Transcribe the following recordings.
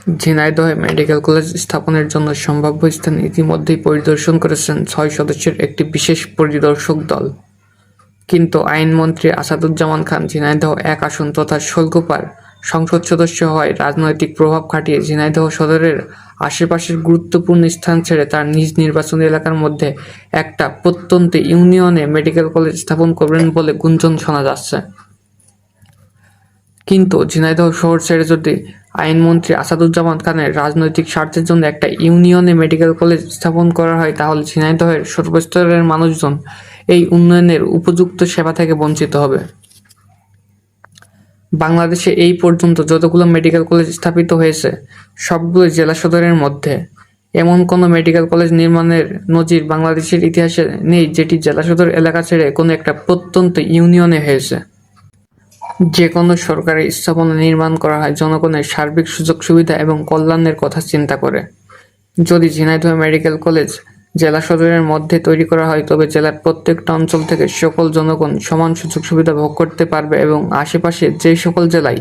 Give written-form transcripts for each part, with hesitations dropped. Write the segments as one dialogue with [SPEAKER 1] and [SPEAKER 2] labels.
[SPEAKER 1] ঝিনাইদহে medical college স্থাপনের জন্য সম্ভাব্য স্থান ইতিমধ্যেই পরিদর্শন করেছেন ৬ সদস্যের একটি বিশেষ পরিদর্শক দল। কিন্তু আইনমন্ত্রী আসাদুজ্জামান খান ঝিনাইদহ ১ আসন তথা শৈলকুপার সংসদ সদস্য হওয়ায় রাজনৈতিক প্রভাব খাটিয়ে ঝিনাইদহ সদরের আশেপাশের গুরুত্বপূর্ণ স্থান ছেড়ে তার নিজ নির্বাচনী এলাকার মধ্যে একটা প্রত্যন্ত ইউনিয়নে মেডিকেল কলেজ স্থাপন করবেন বলে গুঞ্জন শোনা যাচ্ছে। কিন্তু ঝিনাইদহ শহর ছেড়ে যদি আইনমন্ত্রী আসাদুজ্জামান খানের রাজনৈতিক স্বার্থের জন্য একটা ইউনিয়নে মেডিকেল কলেজ স্থাপন করা হয়, তাহলে ঝিনাইদহের সর্বস্তরের মানুষজন এই উন্নয়নের উপযুক্ত সেবা থেকে বঞ্চিত হবে। বাংলাদেশে এই পর্যন্ত যতগুলো মেডিকেল কলেজ স্থাপিত হয়েছে সবগুলো জেলা সদরের মধ্যে। এমন কোনো মেডিকেল কলেজ নির্মাণের নজির বাংলাদেশের ইতিহাসে নেই যেটি জেলা সদর এলাকা ছেড়ে কোনো একটা প্রত্যন্ত ইউনিয়নে হয়েছে। যে কোনো সরকারি স্থাপনা নির্মাণ করা হয় জনগণের সার্বিক সুযোগ সুবিধা এবং কল্যাণের কথা চিন্তা করে। যদি ঝিনাইদহ মেডিকেল কলেজ জেলা সদরের মধ্যে তৈরি করা হয়, তবে জেলার প্রত্যেকটা অঞ্চল থেকে সকল জনগণ সমান সুযোগ সুবিধা ভোগ করতে পারবে এবং আশেপাশে যে সকল জেলায়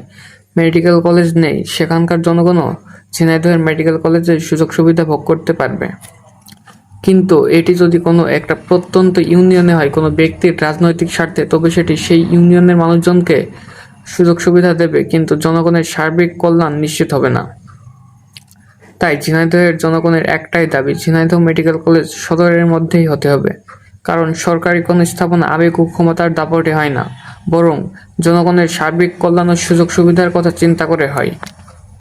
[SPEAKER 1] মেডিকেল কলেজ নেই সেখানকার জনগণও ঝিনাইদহের মেডিকেল কলেজের সুযোগ সুবিধা ভোগ করতে পারবে। কিন্তু এটি যদি কোনো একটা প্রত্যন্ত ইউনিয়নে হয় কোনো ব্যক্তির রাজনৈতিক স্বার্থে, তবে সেটি সেই ইউনিয়নের মানুষজনকে সুযোগ সুবিধা দেবে কিন্তু জনগণের সার্বিক কল্যাণ নিশ্চিত হবে না। তাই ঝিনাইদহের জনগণের একটাই দাবি, ঝিনাইদহ মেডিকেল কলেজ সদরের মধ্যেই হতে হবে। কারণ সরকারি কোনো স্থাপনা আবেগ ও ক্ষমতার দাপটে হয় না, বরং জনগণের সার্বিক কল্যাণ ও সুযোগ সুবিধার কথা চিন্তা করে হয়।